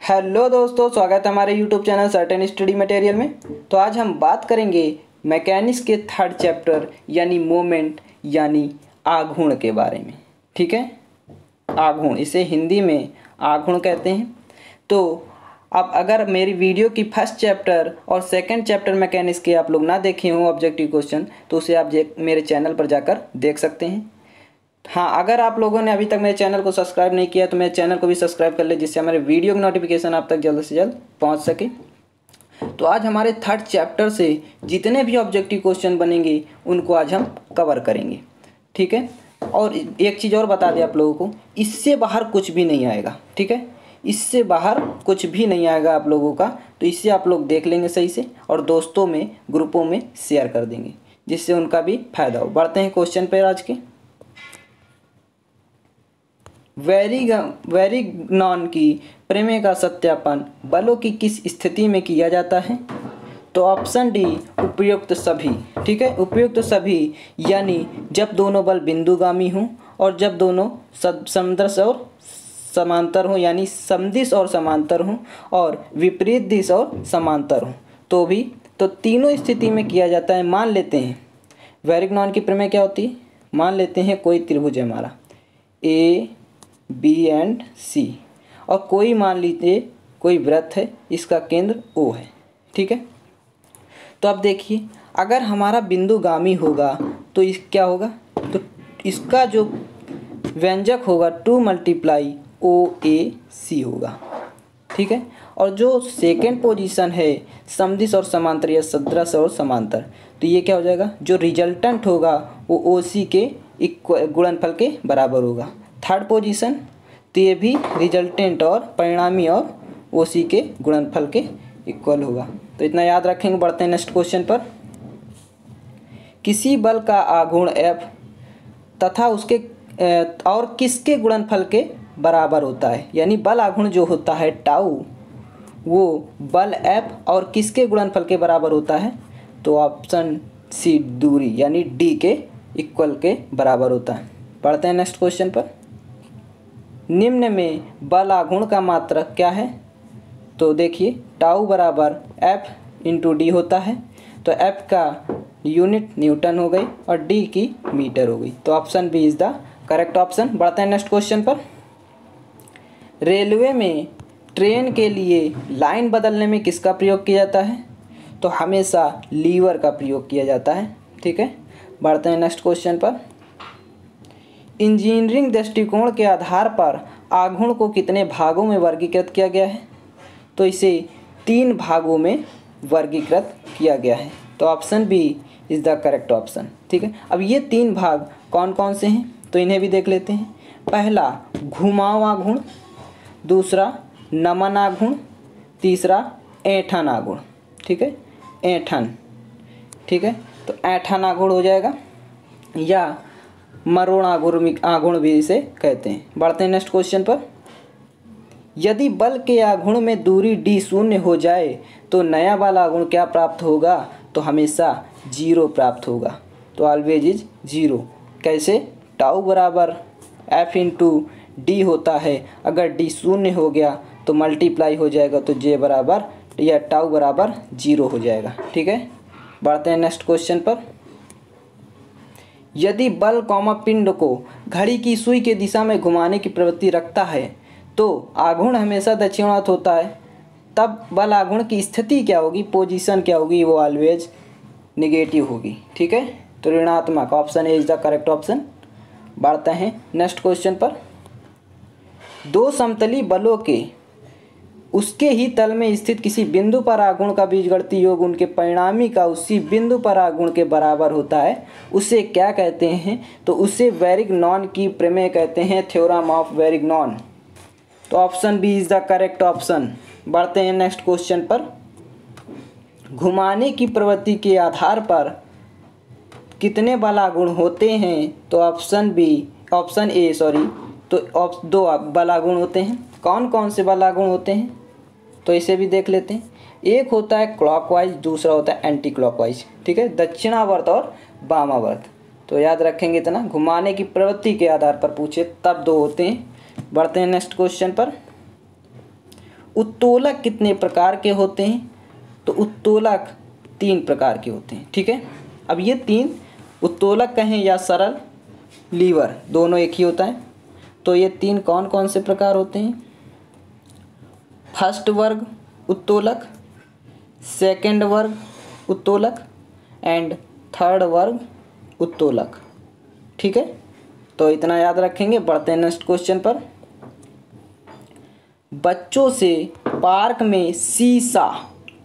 Hello दोस्तों, स्वागत है हमारे YouTube channel certain study material में। तो आज हम बात करेंगे मैकेनिक्स के थर्ड चैप्टर यानी मोमेंट यानी आघूर्ण के बारे में। ठीक है, आघूर्ण, इसे हिंदी में आघूर्ण कहते हैं। तो अब अगर मेरी वीडियो की फर्स्ट चैप्टर और सेकंड चैप्टर मैकेनिक्स के आप लोग ना देखे हों ऑब्जेक्टिव क्वेश्चन, तो उसे आप मेरे चैनल पर जाकर देख सकते हैं। हाँ, अगर आप लोगों ने अभी तक मेरे चैनल को सब्सक्राइब नहीं किया तो मेरे चैनल को भी सब्सक्राइब कर ले, जिससे हमारे वीडियो की नोटिफिकेशन आप तक जल्द से जल्द पहुंच सके। तो आज हमारे थर्ड चैप्टर से जितने भी ऑब्जेक्टिव क्वेश्चन बनेंगे उनको आज हम कवर करेंगे। ठीक है, और एक चीज़ और बता दें आप लोगों को, इससे बाहर कुछ भी नहीं आएगा। ठीक है, इससे बाहर कुछ भी नहीं आएगा आप लोगों का। तो इससे आप लोग देख लेंगे सही से और दोस्तों में, ग्रुपों में शेयर कर देंगे, जिससे उनका भी फायदा हो। बढ़ते हैं क्वेश्चन पर आज के। वेरिग्नॉन की प्रमेय का सत्यापन बलों की किस स्थिति में किया जाता है? तो ऑप्शन डी, उपयुक्त सभी। ठीक है, उपयुक्त सभी यानी जब दोनों बल बिंदुगामी हों और जब दोनों समदिश और समांतर हों, यानी समदिश और समांतर हों और विपरीत दिश और समांतर हों, तो तीनों स्थिति में किया जाता है। मान लेते हैं वेरिग्नॉन की प्रमेय क्या होती है। मान लेते हैं कोई त्रिभुज है हमारा ए बी एंड सी, और कोई मान लीजिए कोई वृत्त है, इसका केंद्र ओ है। ठीक है, तो अब देखिए अगर हमारा बिंदुगामी होगा तो इस क्या होगा, तो इसका जो व्यंजक होगा 2 × OAC होगा। ठीक है, और जो सेकेंड पोजीशन है समदिश और समांतर या सदृश और समांतर, तो ये क्या हो जाएगा, जो रिजल्टेंट होगा वो OC के गुणनफल के बराबर होगा। थर्ड पोजीशन, तो ये भी रिजल्टेंट और परिणामी और OC के गुणनफल के इक्वल होगा। तो इतना याद रखेंगे। बढ़ते हैं नेक्स्ट क्वेश्चन पर। किसी बल का आघूर्ण F तथा उसके और किसके गुणनफल के बराबर होता है, यानी बल आघूर्ण जो होता है टाउ, वो बल F और किसके गुणनफल के बराबर होता है? तो ऑप्शन सी, दूरी यानी D के इक्वल के बराबर होता है। पढ़ते हैं नेक्स्ट क्वेश्चन पर। निम्न में बल आघूर्ण का मात्रक क्या है? तो देखिए टाउ बराबर F × D होता है, तो F का यूनिट न्यूटन हो गई और D की मीटर हो गई। तो option B is the correct option. बढ़ते हैं नेक्स्ट क्वेश्चन पर। रेलवे में ट्रेन के लिए लाइन बदलने में किसका प्रयोग किया जाता है? तो हमेशा लीवर का प्रयोग किया जाता है। ठीक है, बढ़ते हैं नेक्स्ट क्वेश्चन पर। इंजीनियरिंग दृष्टिकोण के आधार पर आघूर्ण को कितने भागों में वर्गीकृत किया गया है? तो इसे 3 भागों में वर्गीकृत किया गया है। तो option B is the correct option. ठीक है, अब ये 3 भाग कौन कौन से हैं तो इन्हें भी देख लेते हैं। पहला घुमाव आघूर्ण, दूसरा नमन आघूर्ण, तीसरा ऐंठन आघूर्ण। ठीक है, ऐंठन। ठीक है, तो ऐंठन आघूर्ण हो जाएगा, या मरोड़ आघूर्ण भी इसे कहते हैं। बढ़ते हैं नेक्स्ट क्वेश्चन पर। यदि बल के आघूर्ण में दूरी D शून्य हो जाए तो नया बल आघूर्ण क्या प्राप्त होगा? तो हमेशा 0 प्राप्त होगा। तो ऑलवेज इज 0। कैसे? टाउ बराबर F × D होता है, अगर D शून्य हो गया तो मल्टीप्लाई हो जाएगा, तो J बराबर या टाउ बराबर 0 हो जाएगा। ठीक है, बढ़ते हैं नेक्स्ट क्वेश्चन पर। यदि बल पिंड को घड़ी की सुई के दिशा में घुमाने की प्रवृत्ति रखता है तो आघूर्ण हमेशा दक्षिणावर्त होता है, तब बल आघूर्ण की स्थिति क्या होगी, पोजीशन क्या होगी? वो ऑलवेज निगेटिव होगी। ठीक है, तो ऋणात्मक। Option A is the correct option. बढ़ते हैं नेक्स्ट क्वेश्चन पर। 2 समतली बलों के उसके ही तल में स्थित किसी बिंदु पर आघूर्ण का बीजगणितीय योग उनके परिणामी का उसी बिंदु पर आघूर्ण के बराबर होता है, उसे क्या कहते हैं? तो उसे वेरिग्नॉन की प्रमेय कहते हैं, थ्योरम ऑफ वेरिग्नॉन। तो option B is the correct option. बढ़ते हैं नेक्स्ट क्वेश्चन पर। घुमाने की प्रवृत्ति के आधार पर कितने बल आघूर्ण होते हैं? तो ऑप्शन ए तो 2 बल आघूर्ण होते हैं। कौन कौन से बल आघूर्ण होते हैं तो इसे भी देख लेते हैं। एक होता है क्लॉकवाइज, दूसरा होता है एंटी क्लॉकवाइज। ठीक है, दक्षिणावर्त और वामावर्त। तो याद रखेंगे इतना, घुमाने की प्रवृत्ति के आधार पर पूछे तब 2 होते हैं। बढ़ते हैं नेक्स्ट क्वेश्चन पर। उत्तोलक कितने प्रकार के होते हैं? तो उत्तोलक 3 प्रकार के होते हैं, ठीक है। अब ये 3 उत्तोलक कहें या सरल लीवर दोनों एक ही होता है। तो ये 3 कौन कौन से प्रकार होते हैं? फर्स्ट वर्ग उत्तोलक, सेकंड वर्ग उत्तोलक एंड थर्ड वर्ग उत्तोलक, ठीक है। तो इतना याद रखेंगे। बढ़ते हैं नेक्स्ट क्वेश्चन पर। बच्चों से पार्क में शीशा,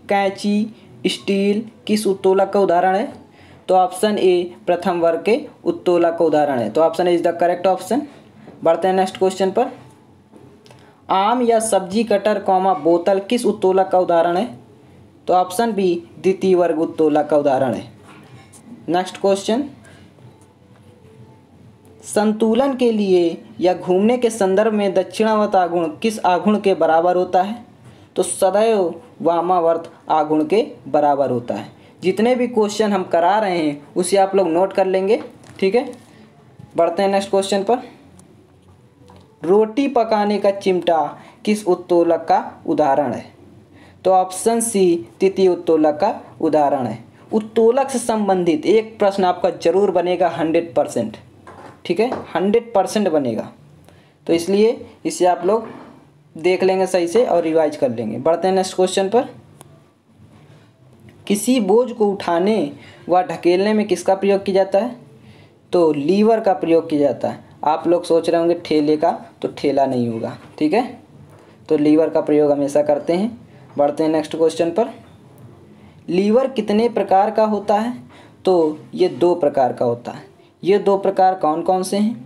कैंची, स्टील किस उत्तोलक का उदाहरण है? तो ऑप्शन ए प्रथम वर्ग के उत्तोलक का उदाहरण है। तो option A is the correct option. बढ़ते हैं नेक्स्ट क्वेश्चन पर। आम या सब्जी कटर कॉमा बोतल किस उत्तोलक का उदाहरण है? तो ऑप्शन बी द्वितीय वर्ग उत्तोलक का उदाहरण है। Next question. संतुलन के लिए या घूमने के संदर्भ में दक्षिणावर्त आघूर्ण किस आघूर्ण के बराबर होता है? तो सदैव वामावर्त आघूर्ण के बराबर होता है। जितने भी क्वेश्चन हम करा रहे हैं उसे आप लोग नोट कर लेंगे, ठीक है। बढ़ते हैं नेक्स्ट क्वेश्चन पर। रोटी पकाने का चिमटा किस उत्तोलक का उदाहरण है? तो ऑप्शन सी तृतीय उत्तोलक का उदाहरण है। उत्तोलक से संबंधित एक प्रश्न आपका जरूर बनेगा 100%, ठीक है, 100% बनेगा। तो इसलिए इसे आप लोग देख लेंगे सही से और रिवाइज कर लेंगे। बढ़ते हैं नेक्स्ट क्वेश्चन पर। किसी बोझ को उठाने व ढकेलने में किसका प्रयोग किया जाता है? तो लीवर का प्रयोग किया जाता है। आप लोग सोच रहे होंगे ठेले का, तो ठेला नहीं होगा, ठीक है। तो लीवर का प्रयोग हमेशा करते हैं। बढ़ते हैं नेक्स्ट क्वेश्चन पर। लीवर कितने प्रकार का होता है? तो ये 2 प्रकार का होता है। ये 2 प्रकार कौन कौन से हैं?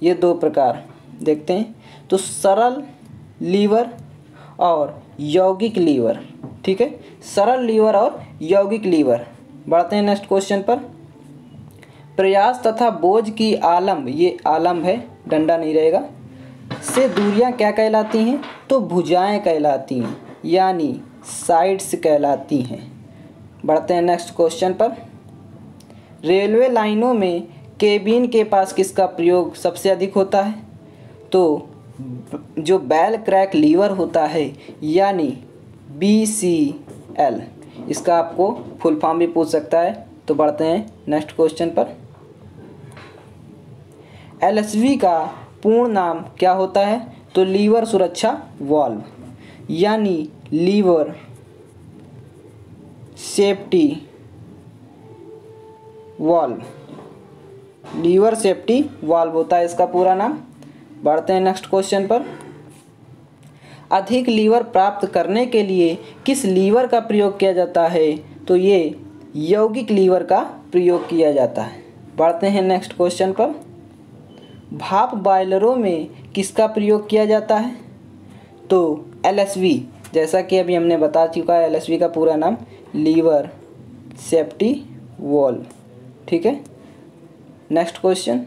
ये 2 प्रकार देखते हैं। तो सरल लीवर और यौगिक लीवर, ठीक है, सरल लीवर और यौगिक लीवर। बढ़ते हैं नेक्स्ट क्वेश्चन पर। प्रयास तथा बोझ की आलम्ब, ये आलम्ब है, डंडा नहीं रहेगा, से दूरियां क्या कहलाती हैं? तो भुजाएं कहलाती हैं, यानी साइड्स कहलाती हैं। बढ़ते हैं नेक्स्ट क्वेश्चन पर। रेलवे लाइनों में केबिन के पास किसका प्रयोग सबसे अधिक होता है? तो जो बेल क्रैक लीवर होता है, यानी BCL, इसका आपको फुल फॉर्म भी पूछ सकता है। तो बढ़ते हैं नेक्स्ट क्वेश्चन पर। LSV का पूर्ण नाम क्या होता है? तो लीवर सुरक्षा वाल्व, यानी lever safety valve, lever safety valve होता है इसका पूरा नाम। बढ़ते हैं नेक्स्ट क्वेश्चन पर। अधिक लीवर प्राप्त करने के लिए किस लीवर का प्रयोग किया जाता है? तो ये यौगिक लीवर का प्रयोग किया जाता है। बढ़ते हैं नेक्स्ट क्वेश्चन पर। भाप बॉयलरों में किसका प्रयोग किया जाता है? तो LSV, जैसा कि अभी हमने बता चुका है, LSV का पूरा नाम लीवर सेफ्टी वाल्व, ठीक है। Next question.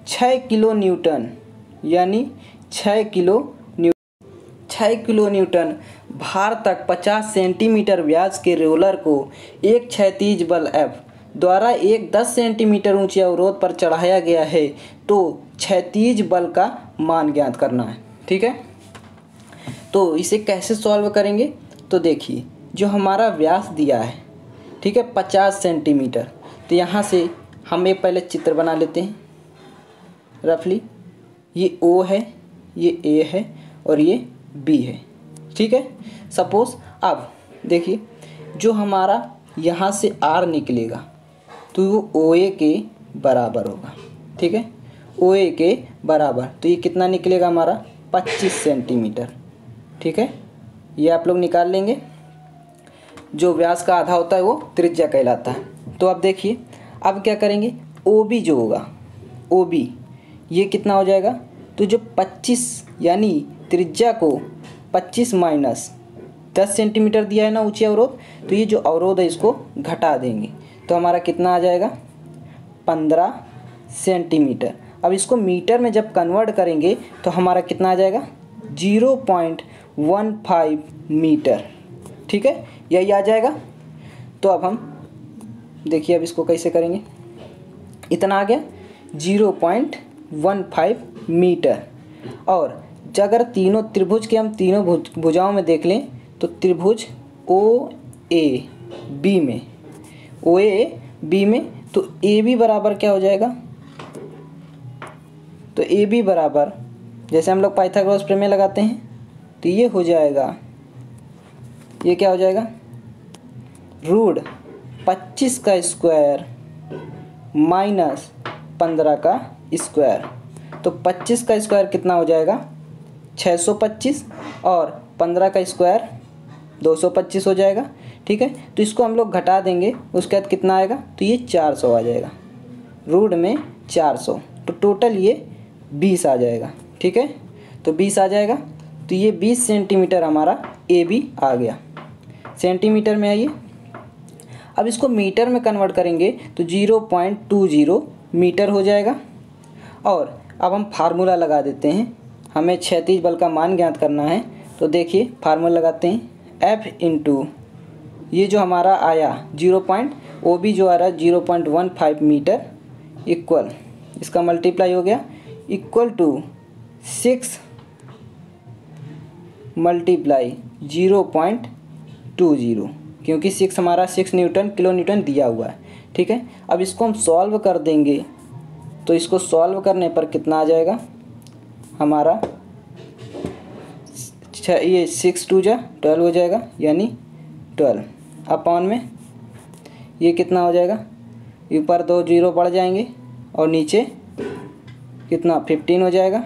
6 किलो न्यूटन, यानी 6 किलो न्यूटन भार तक 50 सेंटीमीटर व्यास के रोलर को एक क्षैतिज बल F द्वारा एक 10 सेंटीमीटर ऊंचे अवरोध पर चढ़ाया गया है। तो क्षैतिज बल का मान ज्ञात करना है, ठीक है। तो इसे कैसे सॉल्व करेंगे? तो देखिए, जो हमारा व्यास दिया है, ठीक है, 50 सेंटीमीटर। तो यहाँ से हम एक पहले चित्र बना लेते हैं रफली। ये O है, ये A है और ये B है, ठीक है। सपोज अब देखिए, जो हमारा यहाँ से R निकलेगा तो वो OA के बराबर होगा, ठीक है, OA के बराबर। तो ये कितना निकलेगा हमारा? 25 सेंटीमीटर, ठीक है। ये आप लोग निकाल लेंगे। जो व्यास का आधा होता है वो त्रिज्या कहलाता है। तो अब देखिए, अब क्या करेंगे? OB जो होगा, OB ये कितना हो जाएगा? तो जो 25, यानी त्रिज्या को 25 माइनस 10 सेंटीमीटर दिया है ना ऊंची अवरोध, तो ये जो अवरोध है इसको घटा देंगे। तो हमारा कितना आ जाएगा? 15 सेंटीमीटर। अब इसको मीटर में जब कन्वर्ट करेंगे तो हमारा कितना आ जाएगा? 0.15 मीटर, ठीक है, यही आ जाएगा। तो अब हम देखिए, अब इसको कैसे करेंगे? इतना आ गया 0.15 मीटर। और अगर तीनों त्रिभुज के हम तीनों भुजाओं में देख लें तो त्रिभुज ओ ए बी में तो ए बी बराबर क्या हो जाएगा, तो ए बी बराबर जैसे हम लोग पाइथागोरस प्रमेय लगाते हैं तो ये हो जाएगा, ये क्या हो जाएगा, रूट 25 का स्क्वायर माइनस 15 का स्क्वायर। तो 25 का स्क्वायर कितना हो जाएगा 625 और 15 का स्क्वायर 225 हो जाएगा। ठीक है, तो इसको हम लोग घटा देंगे, उसके बाद कितना आएगा, तो ये 400 आ जाएगा, रूट में 400, तो टोटल ये 20 आ जाएगा। ठीक है, तो 20 आ जाएगा, तो ये 20 सेंटीमीटर हमारा ए बी आ गया। सेंटीमीटर में आइए, अब इसको मीटर में कन्वर्ट करेंगे तो 0.20 मीटर हो जाएगा। और अब हम फार्मूला लगा देते हैं, हमें क्षैतिज बल का मान ज्ञात करना है। तो देखिए फार्मूला लगाते हैं, F इंटू ये जो हमारा आया ओ बी जो आ रहा है 0.15 मीटर इक्वल, इसका मल्टीप्लाई हो गया इक्वल टू 6 मल्टीप्लाई 0.20, क्योंकि 6 हमारा 6 न्यूटन किलो न्यूटन दिया हुआ है। ठीक है, अब इसको हम सॉल्व कर देंगे तो इसको सॉल्व करने पर कितना आ जाएगा हमारा, ये 6 2 जा 12 हो जाएगा, यानी 12 अपॉन में ये कितना हो जाएगा, ऊपर 2 0 बढ़ जाएंगे और नीचे कितना 15 हो जाएगा।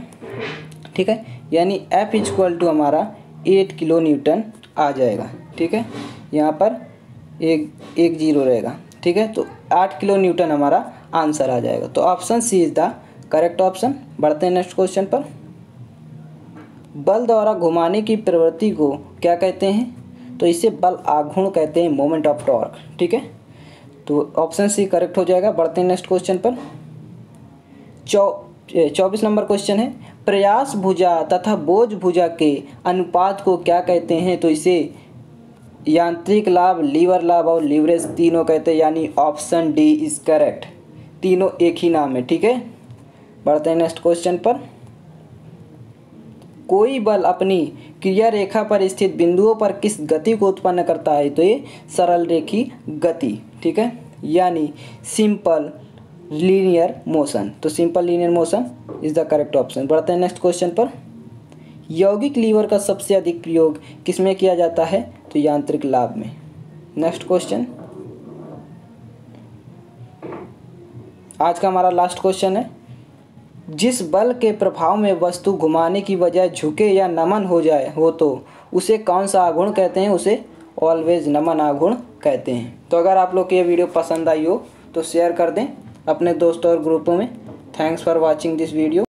ठीक है, यानी F इक्वल टू हमारा 8 किलो न्यूटन आ जाएगा। ठीक है, यहाँ पर एक जीरो रहेगा। ठीक है, तो 8 किलो न्यूटन हमारा आंसर आ जाएगा। तो option C is the correct option. बढ़ते हैं नेक्स्ट क्वेश्चन पर। बल द्वारा घुमाने की प्रवृत्ति को क्या कहते हैं, तो इसे बल आघूर्ण कहते हैं, मोमेंट ऑफ टॉर्क। ठीक है, तो ऑप्शन सी करेक्ट हो जाएगा। बढ़ते हैं नेक्स्ट क्वेश्चन पर। 24 नंबर क्वेश्चन है, प्रयास भुजा तथा बोझ भुजा के अनुपात को क्या कहते हैं, तो इसे यांत्रिक लाभ, लीवर लाभ और लीवरेज तीनों कहते हैं, यानी ऑप्शन डी इज करेक्ट। तीनों एक ही नाम है। ठीक है, बढ़ते हैं नेक्स्ट क्वेश्चन पर। कोई बल अपनी क्रिया रेखा पर स्थित बिंदुओं पर किस गति को उत्पन्न करता है, तो ये सरल रेखी गति। ठीक है, यानी सिंपल लीनियर मोशन। तो simple linear motion is the correct option. बढ़ते हैं नेक्स्ट क्वेश्चन पर। यौगिक लीवर का सबसे अधिक प्रयोग किसमें किया जाता है, तो यांत्रिक लाभ में। नेक्स्ट क्वेश्चन, आज का हमारा लास्ट क्वेश्चन है, जिस बल के प्रभाव में वस्तु घुमाने की बजाय झुके या नमन हो तो उसे कौन सा आघूर्ण कहते हैं, उसे ऑलवेज नमन आघूर्ण कहते हैं। तो अगर आप लोग को ये वीडियो पसंद आई हो तो शेयर कर दें अपने दोस्तों और ग्रुपों में। Thanks for watching this video.